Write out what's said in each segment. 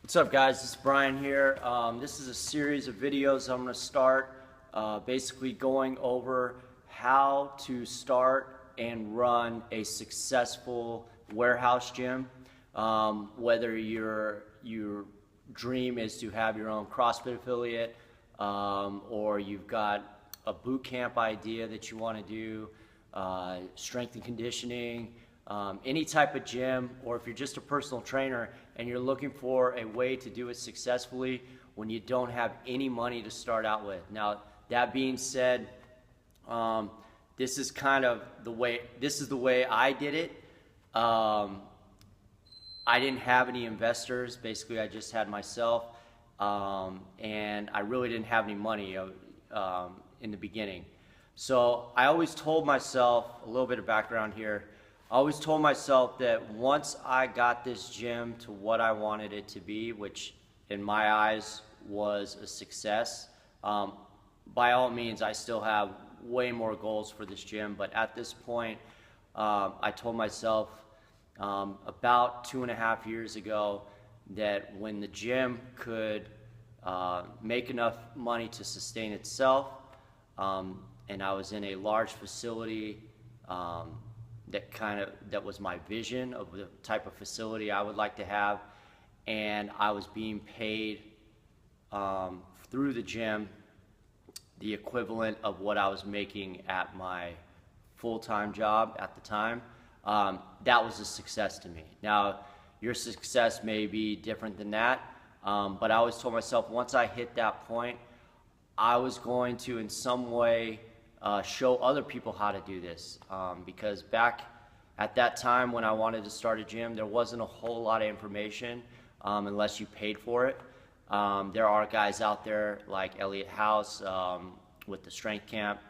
What's up, guys? This is Brian here. This is a series of videos I'm going to start basically going over how to start and run a successful warehouse gym. Whether your dream is to have your own CrossFit affiliate, or you've got a boot camp idea that you want to do, strength and conditioning, any type of gym, or if you're just a personal trainer and you're looking for a way to do it successfully when you don't have any money to start out with. Now, that being said, this is the way I did it. I didn't have any investors. Basically, I just had myself, and I really didn't have any money in the beginning. So I always told myself, a little bit of background here, I always told myself that once I got this gym to what I wanted it to be, which in my eyes was a success, by all means I still have way more goals for this gym, but at this point I told myself about 2.5 years ago that when the gym could make enough money to sustain itself, and I was in a large facility, that was my vision of the type of facility I would like to have, and I was being paid through the gym the equivalent of what I was making at my full-time job at the time. That was a success to me. Now, your success may be different than that, but I always told myself once I hit that point, I was going to in some way show other people how to do this, because back at that time when I wanted to start a gym, there wasn't a whole lot of information unless you paid for it. There are guys out there like Elliot House with the Strength Camp,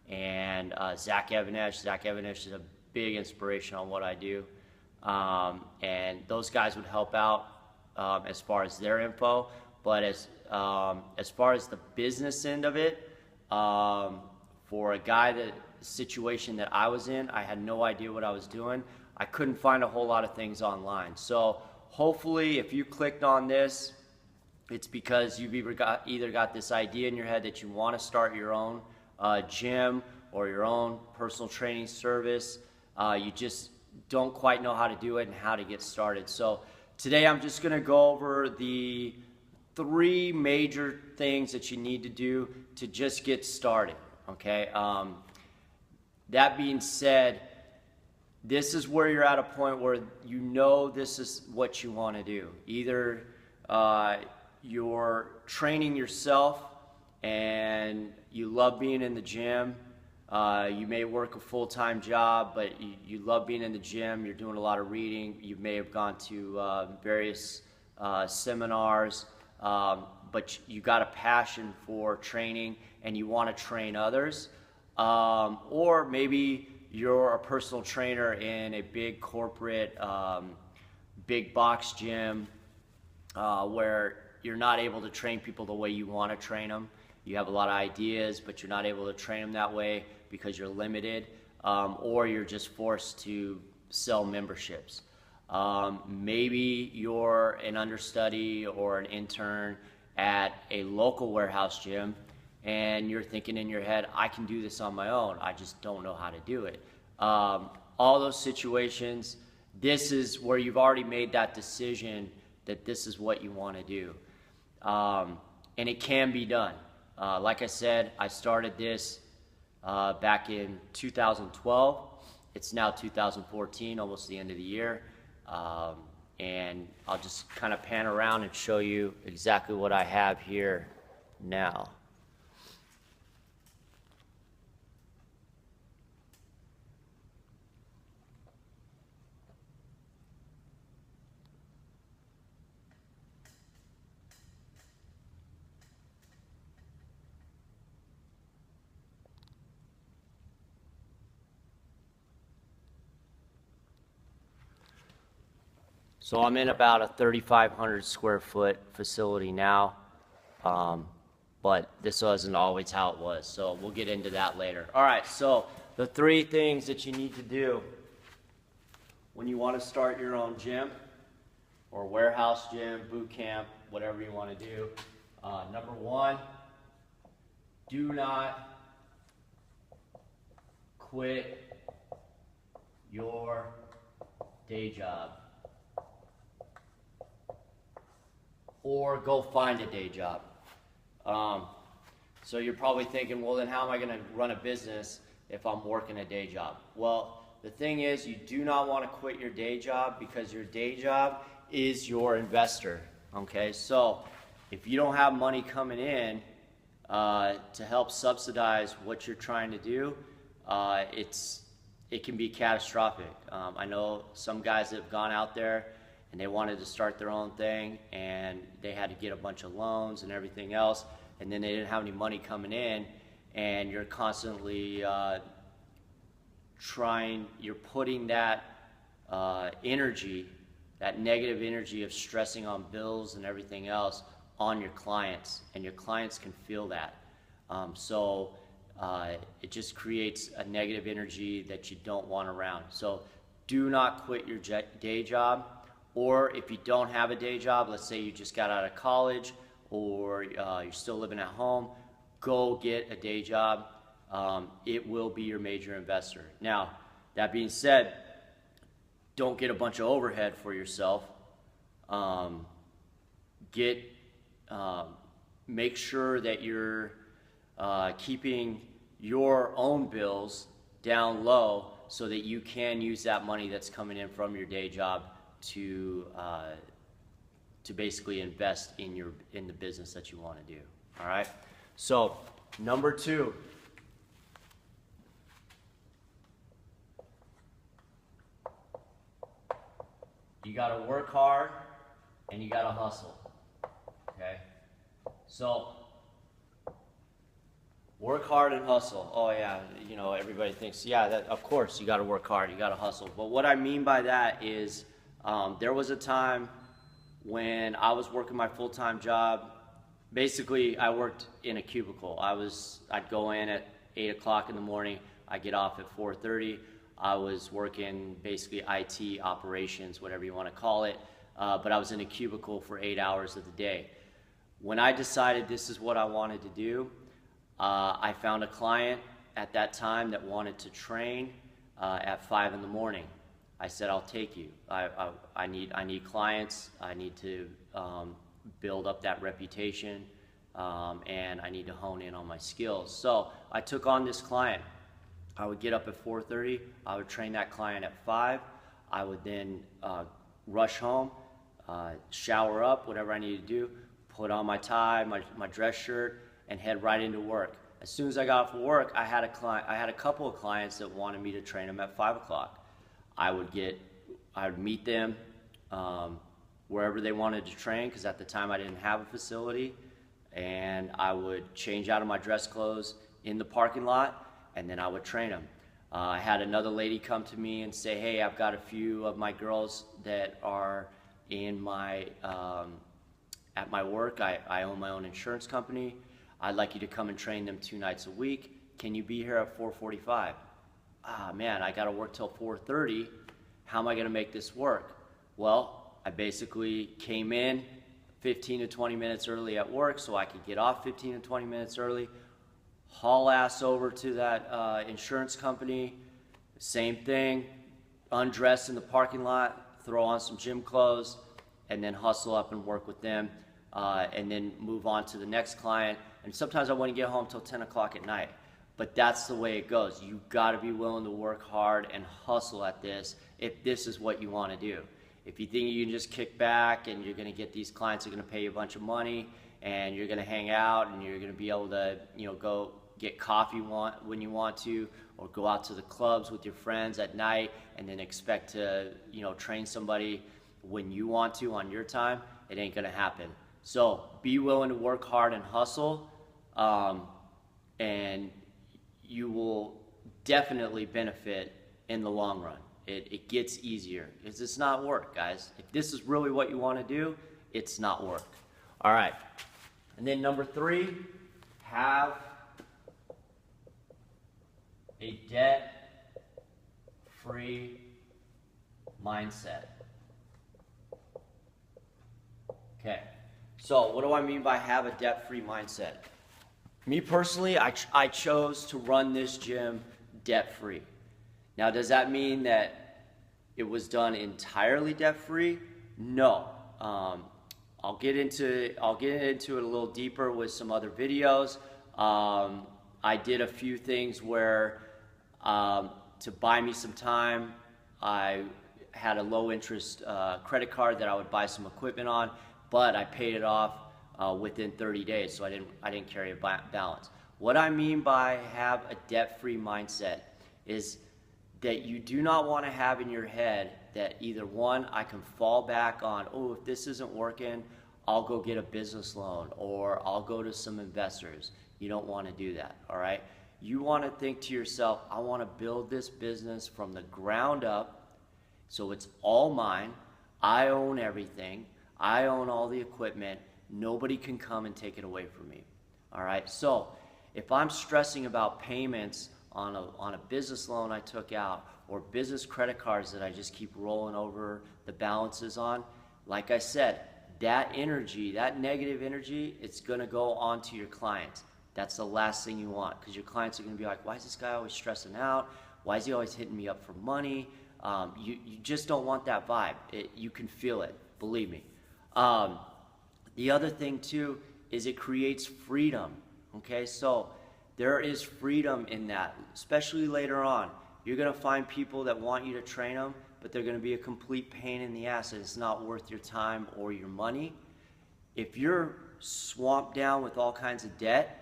and Zach Evanesh. Zach Evanesh is a big inspiration on what I do, and those guys would help out as far as their info. But as far as the business end of it, for a guy the situation that I was in, I had no idea what I was doing. I couldn't find a whole lot of things online. So hopefully if you clicked on this, it's because you've either got this idea in your head that you want to start your own gym or your own personal training service. You just don't quite know how to do it and how to get started. So today I'm just going to go over the 3 major things that you need to do to just get started. Okay, that being said, this is where you're at a point where you know this is what you want to do. Either you're training yourself and you love being in the gym. You may work a full-time job, but you love being in the gym. You're doing a lot of reading. You may have gone to various seminars, but you got a passion for training and you want to train others. Or maybe you're a personal trainer in a big corporate, big box gym where you're not able to train people the way you want to train them. You have a lot of ideas, but you're not able to train them that way because you're limited, or you're just forced to sell memberships. Maybe you're an understudy or an intern at a local warehouse gym, and you're thinking in your head, I can do this on my own, I just don't know how to do it. All those situations, this is where you've already made that decision that this is what you want to do. And it can be done. Like I said, I started this back in 2012. It's now 2014, almost the end of the year. And I'll just kind of pan around and show you exactly what I have here now. So I'm in about a 3,500 square foot facility now, but this wasn't always how it was, so we'll get into that later. All right, so the 3 things that you need to do when you want to start your own gym or warehouse gym, boot camp, whatever you want to do. Number one, do not quit your day job, or go find a day job. So you're probably thinking, well, then how am I going to run a business if I'm working a day job? Well, the thing is, you do not want to quit your day job, because your day job is your investor. Okay, so if you don't have money coming in to help subsidize what you're trying to do, it can be catastrophic. I know some guys that have gone out there and they wanted to start their own thing, and they had to get a bunch of loans and everything else, and then they didn't have any money coming in, and you're constantly you're putting that energy, that negative energy of stressing on bills and everything else on your clients, and your clients can feel that. It just creates a negative energy that you don't want around. So do not quit your day job. Or if you don't have a day job, let's say you just got out of college, or you're still living at home, go get a day job. It will be your major investor. Now, that being said, don't get a bunch of overhead for yourself. Make sure that you're keeping your own bills down low, so that you can use that money that's coming in from your day job to basically invest in the business that you want to do. All right. So number two, you got to work hard and you got to hustle. Okay. So work hard and hustle. Oh yeah, everybody thinks, yeah, that of course you got to work hard, you got to hustle. But what I mean by that is, there was a time when I was working my full-time job. Basically, I worked in a cubicle. I'd go in at 8 o'clock in the morning. I get off at 4:30. I was working basically IT operations, whatever you want to call it. But I was in a cubicle for 8 hours of the day. When I decided this is what I wanted to do, I found a client at that time that wanted to train at 5 in the morning. I said, I'll take you. I need clients. I need to build up that reputation, and I need to hone in on my skills. So I took on this client. I would get up at 4:30. I would train that client at 5. I would then rush home, shower up, whatever I needed to do, put on my tie, my dress shirt, and head right into work. As soon as I got off of work, I had a couple of clients that wanted me to train them at 5 o'clock. I would meet them wherever they wanted to train, because at the time I didn't have a facility, and I would change out of my dress clothes in the parking lot, and then I would train them. I had another lady come to me and say, hey, I've got a few of my girls that are in at my work. I own my own insurance company. I'd like you to come and train them 2 nights a week. Can you be here at 4:45? Man, I got to work till 4:30. How am I going to make this work? Well, I basically came in 15 to 20 minutes early at work so I could get off 15 to 20 minutes early, haul ass over to that insurance company, same thing, undress in the parking lot, throw on some gym clothes, and then hustle up and work with them, and then move on to the next client. And sometimes I wouldn't get home till 10 o'clock at night. But that's the way it goes. You've got to be willing to work hard and hustle at this if this is what you want to do. If you think you can just kick back and you're going to get these clients that are going to pay you a bunch of money, and you're going to hang out and you're going to be able to, go get coffee when you want to, or go out to the clubs with your friends at night and then expect to, train somebody when you want to on your time, it ain't going to happen. So be willing to work hard and hustle, and you will definitely benefit in the long run. It gets easier. It's not work, guys. If this is really what you want to do, it's not work. All right. And then number 3, have a debt-free mindset. Okay, so what do I mean by have a debt-free mindset? Me personally, I chose to run this gym debt-free. Now, does that mean that it was done entirely debt-free? No. I'll get into it a little deeper with some other videos. I did a few things where to buy me some time, I had a low interest credit card that I would buy some equipment on, but I paid it off within 30 days, so I didn't carry a balance. What I mean by have a debt-free mindset is that you do not want to have in your head that either one, I can fall back on, oh, if this isn't working, I'll go get a business loan or I'll go to some investors. You don't want to do that, all right? You want to think to yourself, I want to build this business from the ground up so it's all mine. I own everything. I own all the equipment. Nobody can come and take it away from me, all right? So if I'm stressing about payments on a business loan I took out or business credit cards that I just keep rolling over the balances on, like I said, that energy, that negative energy, it's gonna go on to your clients. That's the last thing you want, because your clients are gonna be like, why is this guy always stressing out? Why is he always hitting me up for money? You just don't want that vibe. You can feel it, believe me. The other thing too is it creates freedom, okay? So there is freedom in that, especially later on. You're gonna find people that want you to train them, but they're gonna be a complete pain in the ass and it's not worth your time or your money. If you're swamped down with all kinds of debt,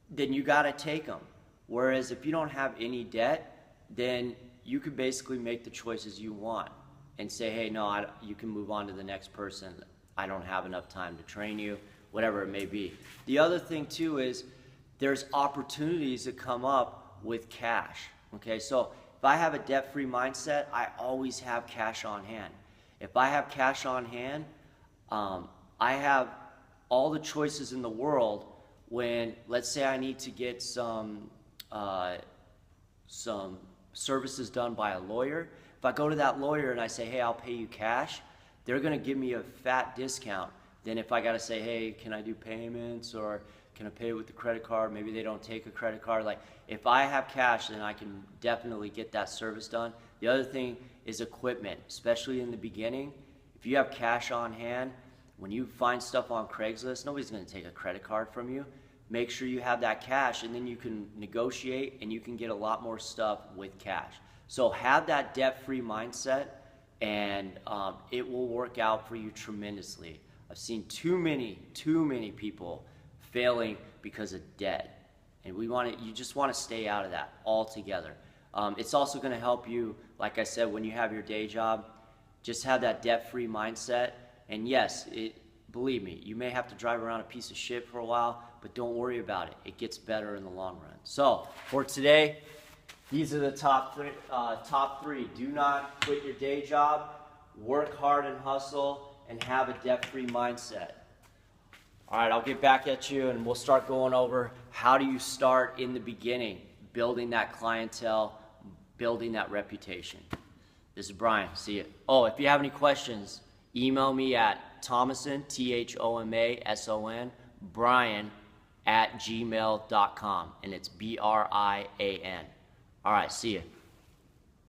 then you gotta take them. Whereas if you don't have any debt, then you could basically make the choices you want and say, hey, no, you can move on to the next person. I don't have enough time to train you, whatever it may be. The other thing too is there's opportunities that come up with cash, okay? So if I have a debt-free mindset, I always have cash on hand. If I have cash on hand, I have all the choices in the world when, let's say I need to get some services done by a lawyer. If I go to that lawyer and I say, hey, I'll pay you cash, they're gonna give me a fat discount. Then if I gotta say, hey, can I do payments or can I pay with the credit card? Maybe they don't take a credit card. Like, if I have cash, then I can definitely get that service done. The other thing is equipment, especially in the beginning. If you have cash on hand, when you find stuff on Craigslist, nobody's gonna take a credit card from you. Make sure you have that cash and then you can negotiate and you can get a lot more stuff with cash. So have that debt-free mindset and it will work out for you tremendously. I've seen too many people failing because of debt. And you just want to stay out of that altogether. It's also going to help you, like I said, when you have your day job, just have that debt-free mindset. And yes, believe me, you may have to drive around a piece of shit for a while, but don't worry about it. It gets better in the long run. So for today, these are the top three. Do not quit your day job, work hard and hustle, and have a debt-free mindset. All right, I'll get back at you and we'll start going over how do you start in the beginning, building that clientele, building that reputation. This is Brian, see you. Oh, if you have any questions, email me at Thomason, Thomason, Brian @gmail.com, and it's Brian. All right, see you.